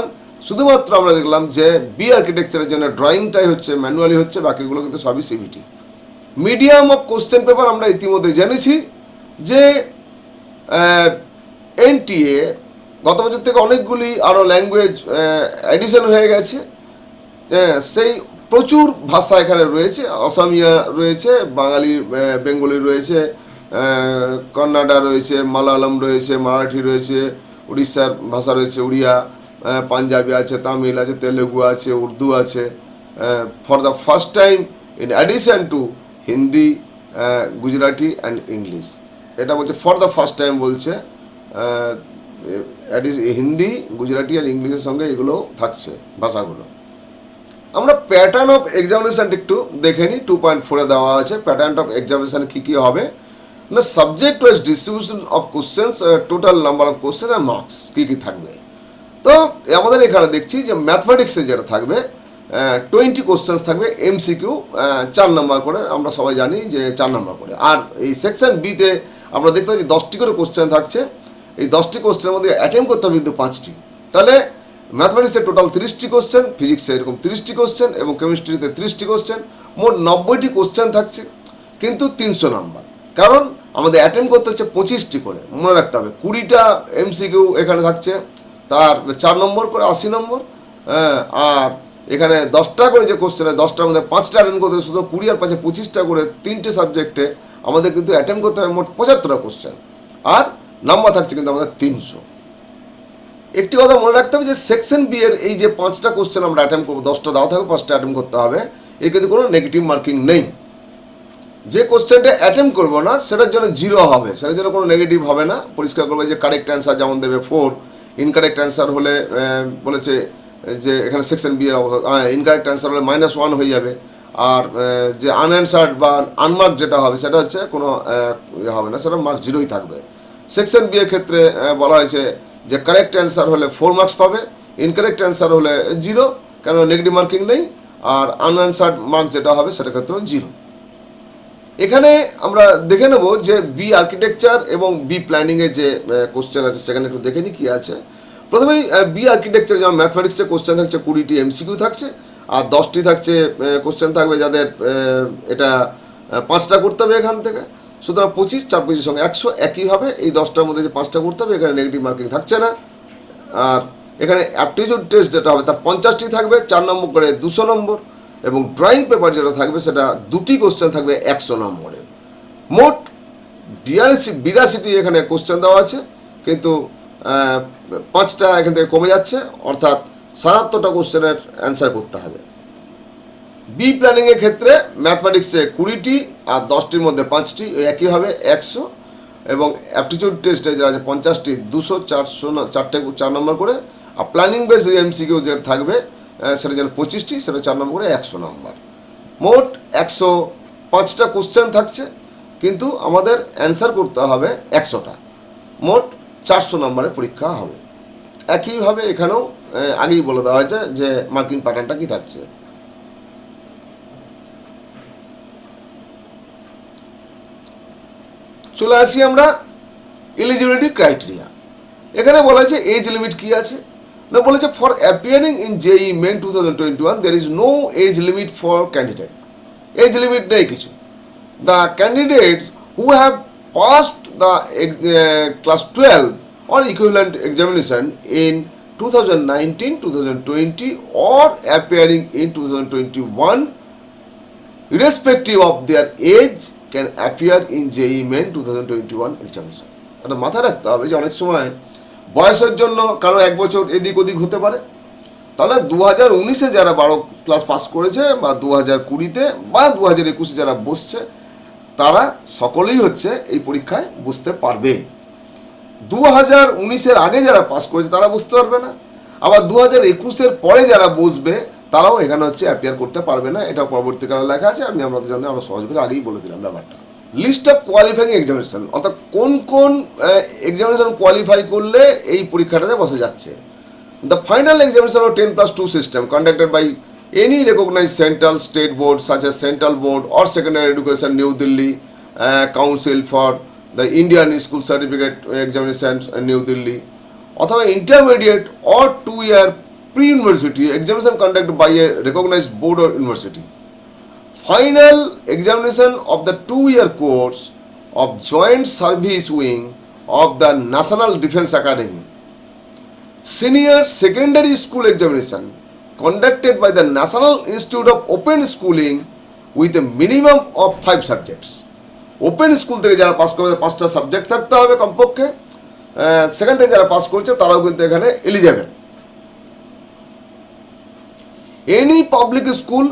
শুধুমাত্র আমরা দেখলাম যে বি আর্কিটেকচারের জন্য ড্রয়িংটাই হচ্ছে ম্যানুয়ালি হচ্ছে, বাকিগুলো কিন্তু সবই CBT. Medium of question paper আমরা ইতিমধ্যে জেনেছি যে এনটিএ গত বছর থেকে অনেকগুলি আরও ল্যাঙ্গুয়েজ অ্যাডিশন হয়ে গেছে। সেই প্রচুর ভাষা এখানে রয়েছে, অসমিয়া রয়েছে, বাঙালি বেঙ্গলি রয়েছে, কন্নাডা রয়েছে, মালায়ালাম রয়েছে, মারাঠি রয়েছে, উড়িষ্যার ভাষা রয়েছে উড়িয়া, পাঞ্জাবি আছে, তামিল আছে, তেলেগু আছে, উর্দু আছে। For the first time in addition to Hindi, Gujarati and English, এটা বলছে ফর দ্য ফার্স্ট টাইম বলছে, হিন্দি, গুজরাটি আর ইংলিশের সঙ্গে এগুলো থাকছে ভাষাগুলো। আমরা প্যাটার্ন অফ এক্সামিনেশানটা একটু দেখে নিই। 2.4-এ দেওয়া আছে প্যাটার্ন অফ এক্সামিনেশান কী কী হবে না, subject wise distribution of questions, total number of question আর মার্কস কী কী থাকবে। তো আমাদের এখানে দেখছি যে ম্যাথমেটিক্সে যেটা থাকবে 20 কোশ্চেন্স থাকবে, এমসিকিউ 4 নম্বর করে, আমরা সবাই জানি যে 4 নম্বর করে। আর এই সেকশন বিতে আমরা দেখতে পাচ্ছি 10টি করে কোশ্চেন থাকছে। এই 10টি কোশ্চেনের মধ্যে অ্যাটেম্প করতে হবে কিন্তু 5টি। তাহলে ম্যাথমেটিক্সে টোটাল 30টি কোশ্চেন, ফিজিক্সে এরকম 30টি কোশ্চেন এবং কেমিস্ট্রিতে 30টি কোশ্চেন, মোট 90টি কোশ্চেন থাকছে কিন্তু 300 নাম্বার। কারণ আমাদের অ্যাটেম্প করতে হচ্ছে 25টি করে, মনে রাখতে হবে। 20টা এমসিকিউ এখানে থাকছে, তার 4 নম্বর করে 80 নম্বর। আর এখানে 10টা করে যে কোশ্চেন হয় 10টার মধ্যে 5টা অ্যাটেম্প করতে হবে, শুধু 20 আর 5-এ 25টা করে 3টে সাবজেক্টে আমাদের কিন্তু অ্যাটেম্প করতে হবে মোট 75টা কোশ্চেন, আর নাম্বার থাকছে কিন্তু আমাদের 300। একটি কথা মনে রাখতে হবে যে সেকশন বি এর এই যে 5টা কোশ্চেন আমরা অ্যাটেম্প করবো, 10টা দেওয়া থাকবে, 5টা অ্যাটেম্প করতে হবে, এর কিন্তু কোনো নেগেটিভ মার্কিং নেই। যে কোশ্চেনটা অ্যাটেম্প করবো না সেটার জন্য 0 হবে, সেটার জন্য কোনো নেগেটিভ হবে না। পরিষ্কার করবে যে কারেক্ট অ্যান্সার যেমন দেবে 4, ইনকারেক্ট অ্যান্সার হলে বলেছে যে এখানে সেকশন বি এর ইনকারেক্ট অ্যান্সার হলে -1 হয়ে যাবে। আর যে আনঅ্যান্সার্ড বা আনমার্ক যেটা হবে সেটা হচ্ছে কোনো হবে না, সেটা মার্ক 0ই থাকবে। সেকশন বি এর ক্ষেত্রে বলা হয়েছে যে কারেক্ট অ্যান্সার হলে 4 মার্কস পাবে, ইনকারেক্ট অ্যান্সার হলে 0, কেন নেগেটিভ মার্কিং নেই, আর আনঅ্যান্সার্ড মার্ক যেটা হবে সেটার ক্ষেত্রেও 0। এখানে আমরা দেখে নেব যে বি আর্কিটেকচার এবং বি প্ল্যানিংয়ের যে কোশ্চেন আছে সেখানে একটু দেখে নিই কী আছে। প্রথমেই বি আর্কিটেকচার যেমন ম্যাথমেটিক্সের কোশ্চেন থাকছে 20টি এমসিকিউ থাকছে, আর 10টি থাকছে কোশ্চেন থাকবে যাদের এটা 5টা করতে হবে এখান থেকে। সুতরাং 25, 4 25 সঙ্গে 100 একই হবে। এই 10টার মধ্যে যে 5টা করতে হবে এখানে নেগেটিভ মার্কিং থাকছে না। আর এখানে অ্যাপটিটিউড টেস্ট যেটা হবে তার 50টি থাকবে, 4 নম্বর করে 200 নম্বর, এবং ড্রয়িং পেপার যেটা থাকবে সেটা 2টি কোশ্চেন থাকবে 100 নম্বরের। মোট 82টি এখানে কোশ্চেন দেওয়া আছে, কিন্তু 5টা এখান থেকে কমে যাচ্ছে, অর্থাৎ 77টা কোশ্চেনের অ্যান্সার করতে হবে। বি প্ল্যানিংয়ের ক্ষেত্রে ম্যাথমেটিক্সে 20টি আর 10টির মধ্যে 5টি একই হবে 100, এবং অ্যাপটিটিউড টেস্টে যেটা আছে 50টি 200, 4 নম্বর করে। আর প্ল্যানিং বেস এমসিকিউ যেটা থাকবে সেটা যেন 25টি, সেটা 4 নম্বর করে 100 নম্বর। মোট 105টা কোশ্চেন থাকছে, কিন্তু আমাদের অ্যান্সার করতে হবে 100টা। মোট 400 নম্বরের পরীক্ষা হবে। একইভাবে এখানেও আগেই বলে দেওয়া হয়েছে যে মার্কিং প্যাটার্নটা কী থাকছে। চলে আসি আমরা এলিজিবিলিটি ক্রাইটেরিয়া। এখানে বলা হয়েছে এজ লিমিট কী আছে না, বলেছে for appearing in JEE main 2021 there is no age limit for candidate. Age limit নেই কিছু, the candidates who have passed the class 12 or equivalent examination in 2019, 2020 or appearing in 2021 irrespective of their age can appear in JEE Main 2021 examination. এটা মাথায় রাখতে হবে যে অনেক সময় বয়সের জন্য কারো এক বছর এদিক ওদিক হতে পারে, তাহলে 2019-এ যারা 12 ক্লাস পাস করেছে বা 2020-তে বা 2021-এ যারা বসছে তারা সকলেই হচ্ছে এই পরীক্ষায় বুঝতে পারবে। 2019-এর আগে যারা পাস করেছে তারা বুঝতে পারবে না, আবার 2021-এর পরে যারা বসবে তারাও এখানে হচ্ছে অ্যাপিয়ার করতে পারবে না। এটা পরবর্তীকালে লেখা আছে, আমি আপনাদের জন্য আরও সহজ করে আগেই বলে দিলাম ব্যাপারটা। লিস্ট অফ কোয়ালিফাইং এক্সামিনেশন, অর্থাৎ কোন কোন এক্সামিনেশন কোয়ালিফাই করলে এই পরীক্ষাটাতে বসে যাচ্ছে। The final examination of 10+2 system conducted by any recognized central state board such as Central Board or Secondary Education New Delhi, Council for the Indian School Certificate Examinations New Delhi, অথবা intermediate or 2-year pre-university examination conducted by a recognized board or university. Final examination of the 2-year course of Joint Service Wing of the National Defence Academy. Senior secondary school examination conducted by the National Institute of Open Schooling with a minimum of 5 subjects. Open school থেকে যারা pass করবে 5টা subject থাকতে হবে কমপক্ষে, সেখান থেকে যারা পাস করছে তারাও কিন্তু এখানে eligible. Any public school,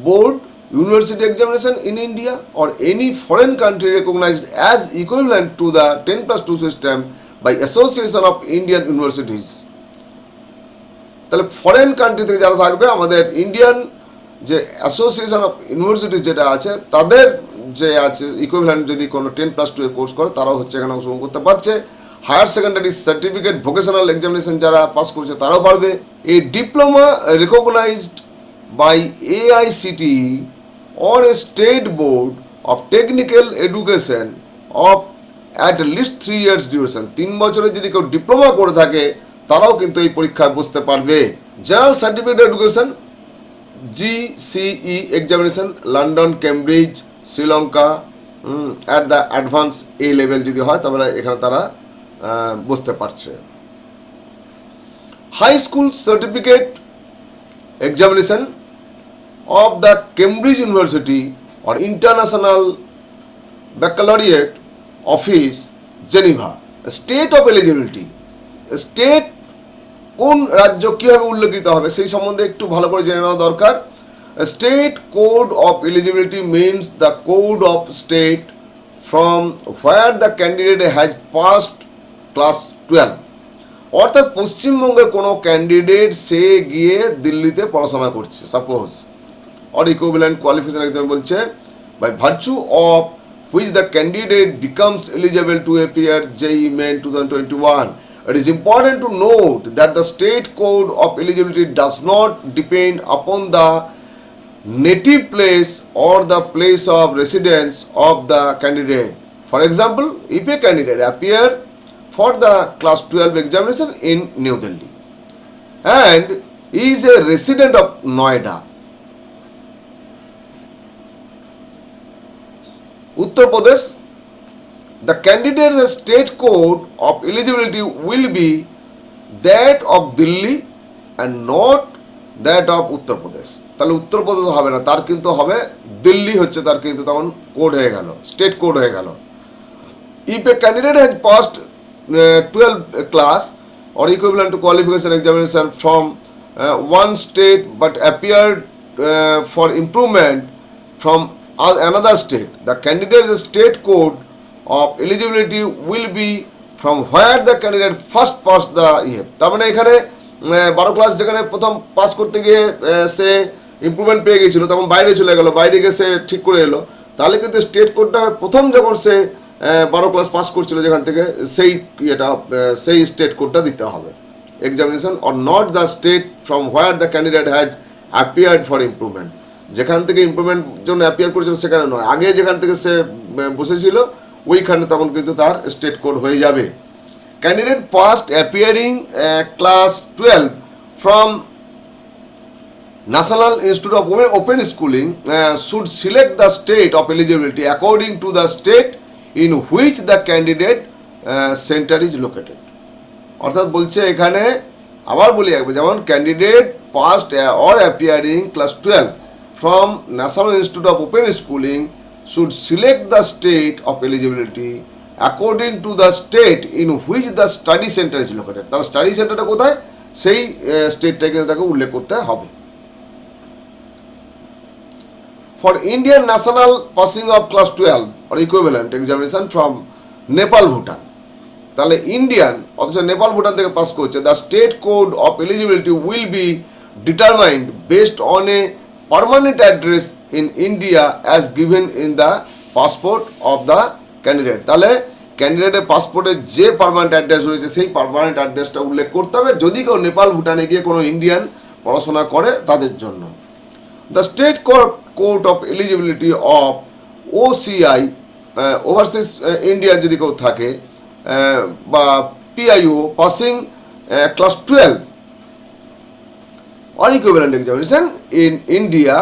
board, university examination in India or any foreign country recognized as equivalent to the 10+2 system by Association of Indian Universities. তাহলে ফরেন কান্ট্রি থেকে যারা থাকবে, আমাদের ইন্ডিয়ান যে অ্যাসোসিয়েশন অফ ইউনিভার্সিটিস যেটা আছে তাদের যে আছে ইকুইভ্যালেন্ট যদি কোনো 10+2 এর কোর্স করে তারাও হচ্ছে এখানে অংশগ্রহণ করতে পারছে। Higher secondary certificate vocational examination যারা পাস করছে তারাও পারবে। A diploma recognised by AICTE or a state board of technical education of at least 3 years duration, 3 বছরের যদি কেউ ডিপ্লোমা করে থাকে তারাও কিন্তু এই পরীক্ষায় বসতে পারবে। General certificate education GCE examination London, Cambridge, Sri Lanka at the advance A level যদি হয় তাহলে এখানে তারা বসতে পারছে। High school certificate examination of the Cambridge University or International Baccalaureate Office, Geneva. State of eligibility, state কোন রাজ্য কীভাবে উল্লেখিত হবে সেই সম্বন্ধে একটু ভালো করে জেনে নেওয়া দরকার। State code of eligibility means the code of state from where the candidate has passed class 12, অর্থাৎ পশ্চিমবঙ্গের কোনো ক্যান্ডিডেট সে গিয়ে দিল্লিতে পড়াশোনা করছে suppose, or equivalent qualification exam বলছে by virtue of which the candidate becomes eligible to appear JEE Main 2021. It is important to note that the state code of eligibility does not depend upon the native place or the place of residence of the candidate. For example, if a candidate appear for the class 12 examination in New Delhi and is a resident of Noida, Uttar Pradesh, the candidate's state code of eligibility will be that of Delhi and not that of Uttar Pradesh. তাহলে উত্তর প্রদেশ হবে না, তার কিন্তু হবে দিল্লি হচ্ছে তার কিন্তু তখন কোড হয়ে গেল, স্টেট কোড হয়ে গেল। If a candidate has passed 12 class or equivalent to qualification examination from one state but appeared for improvement from another state, the candidate's state code of eligibility will be from where the candidate first passed the year. তার মানে এখানে 12 class যেখানে প্রথম pass করতে গিয়ে সে improvement পেয়ে গেছিল তখন বাইরে চলে গেল, বাইরে গিয়ে সে ঠিক করে এলো, তাহলে কিন্তু স্টেট কোডটা প্রথম যখন সে 12 ক্লাস পাস করছিল যেখান থেকে সেই ইয়েটা সেই স্টেট কোডটা দিতে হবে examination, or not the state from where the candidate has appeared for improvement. যেখান থেকে ইমপ্রুভমেন্ট জন্য অ্যাপিয়ার করেছিল সেখানে নয়, আগে যেখান থেকে সে বসেছিল ওইখানে তখন কিন্তু তার স্টেট কোড হয়ে যাবে। Candidate past appearing class 12 from National Institute of Open Schooling should select the state of eligibility according to the state in which the candidate center is located. অর্থাৎ বলছে এখানে আবার বলি একবার, যেমন candidate past or appearing class 12 from national institute of open schooling should select the state of eligibility according to the state in which the study centre is located. তার study সেন্টারটা কোথায় সেই স্টেটটাকে তাকে উল্লেখ করতে হবে। For Indian national passing of class 12 or equivalent examination from Nepal, Bhutan, তাহলে Indian অথচ নেপাল ভুটান থেকে পাস করছে, the state code of eligibility will be determined based on a permanent address in India as given in the passport of the candidate. তাহলে ক্যান্ডিডেটের পাসপোর্টের যে permanent address রয়েছে সেই পার্মানেন্ট অ্যাড্রেসটা উল্লেখ করতে হবে যদি কেউ নেপাল ভুটানে গিয়ে কোনো ইন্ডিয়ান পড়াশোনা করে তাদের জন্য। The state code of eligibility of OCI overseas Indian যদি কেউ থাকে বা PIO passing class 12 or equivalent examination in India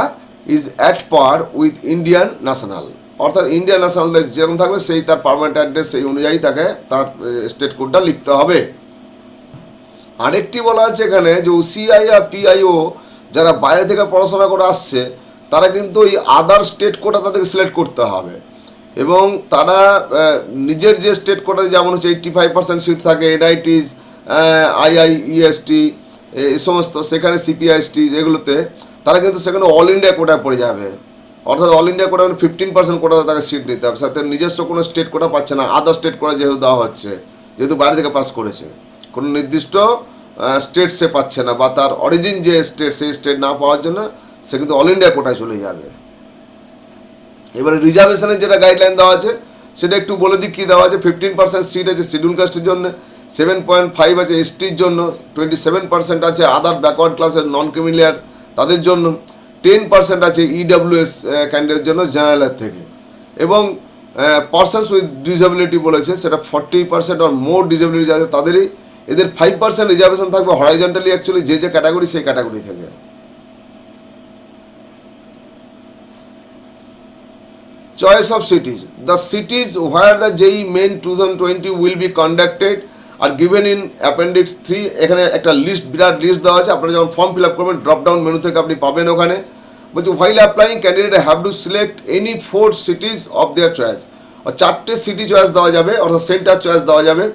is at par with Indian national, অর্থাৎ ইন্ডিয়ান ন্যাশনালদের যেরকম থাকবে সেই তার পার্মানেন্ট অ্যাড্রেস সেই অনুযায়ী তাকে তার স্টেট কোডটা লিখতে হবে। আরেকটি বলা আছে এখানে যে OCI আর PIO যারা বাইরে থেকে পড়াশোনা করে আসছে তারা কিন্তু এই আদার স্টেট কোডটা তাদেরকে সিলেক্ট করতে হবে এবং তারা নিজের যে স্টেট কোডে যেমন হচ্ছে 85% সিট থাকে NITs IIEST এই সমস্ত, সেখানে CPIST এগুলোতে তারা কিন্তু সেখানে অল ইন্ডিয়া কোটায় পড়ে যাবে। অর্থাৎ অল ইন্ডিয়া কোটা 15% কোটাতে তাকে সিট নিতে হবে, সাথে নিজস্ব কোনো স্টেট কোটা পাচ্ছে না, আদার স্টেট কোটা যেহেতু দেওয়া হচ্ছে, যেহেতু বাইরে থেকে পাস করেছে কোনো নির্দিষ্ট স্টেট সে পাচ্ছে না বা তার অরিজিন যে স্টেট সেই স্টেট না পাওয়ার জন্য সে কিন্তু অল ইন্ডিয়া কোটায় চলে যাবে। এবারে রিজার্ভেশনের যেটা গাইডলাইন দেওয়া আছে সেটা একটু বলে দিই কী দেওয়া আছে। 15% সিট আছে শিডিউল কাস্টের জন্য, 7.5 আছে STর জন্য, 27% আছে আদার ব্যাকওয়ার্ড ক্লাসের নন ক্রিমিলিয়ার তাদের জন্য, 10% আছে EWS ক্যান্ডিডেটের জন্য জেনারেলের থেকে, এবং পার্সনস উইথ ডিসেবিলিটি বলেছে সেটা 40% আর মোর ডিসেবিলিটি আছে তাদেরই, এদের 5% রিজার্ভেশন থাকবে হরাইজন্টালি অ্যাকচুয়ালি যে ক্যাটাগরি সেই ক্যাটাগরি থেকে। Choice of cities. The cities where the JEE Main 2020 will be conducted are given in Appendix 3. এখানে একটা লিস্ট, বিরাট লিস্ট দেওয়া আছে, আপনারা যখন ফর্ম ফিল আপ করবেন ড্রপ ডাউন মেনু থেকে আপনি পাবেন ওখানে। বলছি while applying candidate have to select any 4 cities of their choice. আর 4টে সিটি চয়েস দেওয়া যাবে অর্থাৎ সেন্টার চয়েস দেওয়া যাবে,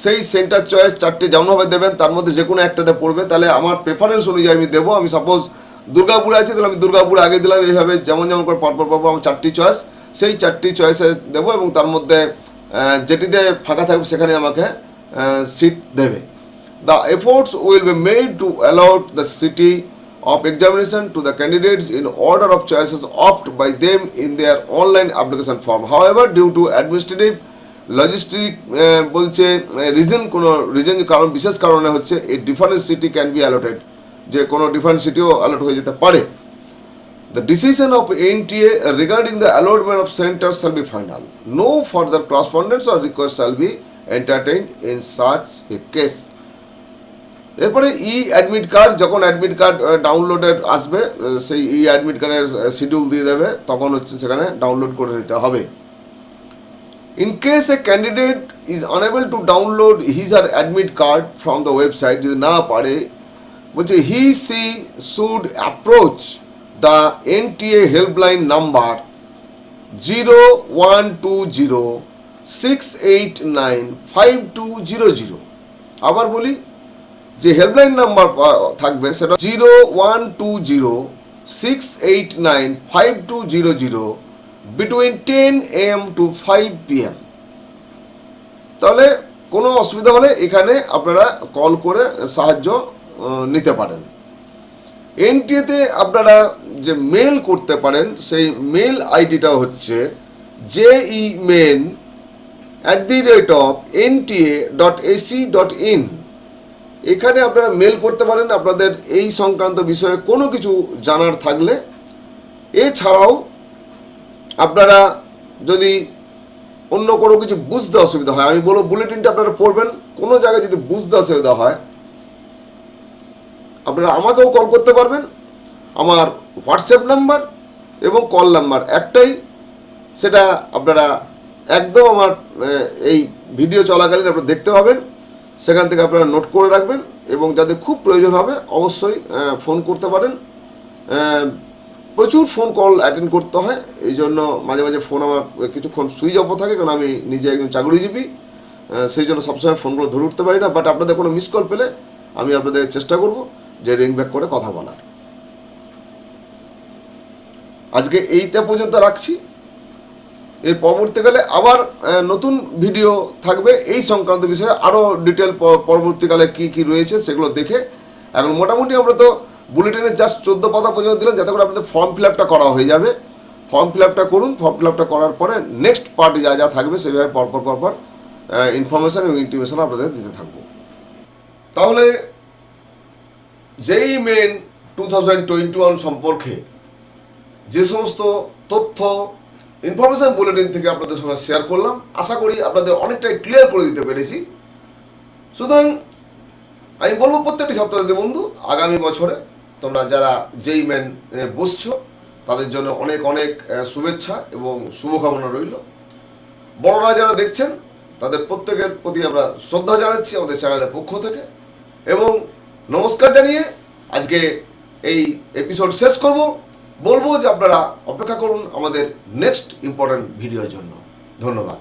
সেই সেন্টার চয়েস 4টে যেমনভাবে দেবেন তার মধ্যে যে কোনো একটাতে পড়বে। তাহলে আমার প্রেফারেন্স অনুযায়ী আমি দেবো, আমি সাপোজ দুর্গাপুরে আছি তাহলে আমি দুর্গাপুর আগে দিলাম, এইভাবে যেমন যেমন করে পরপর আমার 4টি চয়েস, সেই 4টি চয়েসে দেবো এবং তার মধ্যে যেটিতে ফাঁকা থাকবে সেখানে আমাকে সিট দেবে। The efforts will be made to allot the city of examination to the candidates in order of choices opted by them in their online application form. However, due to administrative logistic বলছে reason, কোনো reason কারণ বিশেষ কারণে হচ্ছে এই different city can be allotted, যে কোনো different CTO a lot হয়ে যেতে পারে। The decision of NTA regarding the allotment of centers shall be final. No further correspondence or request shall be entertained in such a case. এরপরে admit card, যখন admit card ডাউনলোডের আসবে সেই admit কার্ডের schedule দিয়ে দেবে, তখন হচ্ছে সেখানে ডাউনলোড করে নিতে হবে। In case a candidate is unable to download his or admit card from the website, যদি না পারে বলছে he she should approach the NTA helpline number 0120-689-5200। আবার বলি, যে হেল্পলাইন নাম্বার থাকবে সেটা 0120-689-5200 বিটুইন 10 AM to 5 PM। তাহলে কোনো অসুবিধা হলে এখানে আপনারা কল করে সাহায্য নিতে পারেন। NTA-তে আপনারা যে মেল করতে পারেন সেই মেল আইডিটা হচ্ছে jemain@nta.ac.in। এখানে আপনারা মেল করতে পারেন আপনাদের এই সংক্রান্ত বিষয়ে কোনো কিছু জানার থাকলে। এছাড়াও আপনারা যদি অন্য কোনো কিছু বুঝতে অসুবিধা হয়, আমি বলবো বুলেটিনটা আপনারা পড়বেন, কোনো জায়গায় যদি বুঝতে অসুবিধা হয় আপনারা আমাকেও কল করতে পারবেন, আমার হোয়াটসঅ্যাপ নাম্বার এবং কল নাম্বার একটাই, সেটা আপনারা একদম আমার এই ভিডিও চলাকালীন আপনারা দেখতে পাবেন, সেখান থেকে আপনারা নোট করে রাখবেন এবং যাদের খুব প্রয়োজন হবে অবশ্যই ফোন করতে পারেন। প্রচুর ফোন কল অ্যাটেন্ড করতে হয়, এই জন্য মাঝে মাঝে ফোন আমার কিছুক্ষণ সুইচ অফও থাকে, কারণ আমি নিজে একজন চাকরিজীবী, সেই জন্য সবসময় ফোনগুলো ধরে উঠতে পারি না। বাট আপনাদের কোনো মিস কল পেলে আমি আপনাদের চেষ্টা করব যে রিং ব্যাক করে কথা বলার। আজকে এইটা পর্যন্ত রাখছি, এর পরবর্তীকালে আবার নতুন ভিডিও থাকবে এই সংক্রান্ত বিষয়ে, আরও ডিটেল পরবর্তীকালে কী কী রয়েছে সেগুলো দেখে। এখন মোটামুটি আমরা তো বুলেটিনের জাস্ট 14 পাতা পর্যন্ত দিলাম, যাতে করে আপনাদের ফর্ম ফিল আপটা করা হয়ে যাবে। ফর্ম ফিল আপটা করুন, ফর্ম ফিল আপটা করার পরে নেক্সট পার্টে যা যা থাকবে সেভাবে পরপর ইনফরমেশান এবং ইন্টিমেশন আপনাদের দিতে থাকবো। তাহলে JEE মেন 2021 সম্পর্কে যে সমস্ত তথ্য ইনফরমেশন বুলেটিন থেকে আপনাদের সঙ্গে শেয়ার করলাম, আশা করি আপনাদের অনেকটাই ক্লিয়ার করে দিতে পেরেছি। সুতরাং আমি বলবো প্রত্যেকটি ছাত্রছাত্রী বন্ধু, আগামী বছরে তোমরা যারা JEE মেন বসছো তাদের জন্য অনেক অনেক শুভেচ্ছা এবং শুভকামনা রইল। বড়রা যারা দেখছেন তাদের প্রত্যেকের প্রতি আমরা শ্রদ্ধা জানাচ্ছি আমাদের চ্যানেলের পক্ষ থেকে, এবং নমস্কার জানিয়ে আজকে এই এপিসোড শেষ করব। বলবো যে আপনারা অপেক্ষা করুন আমাদের নেক্সট ইম্পর্ট্যান্ট ভিডিওর জন্য। ধন্যবাদ।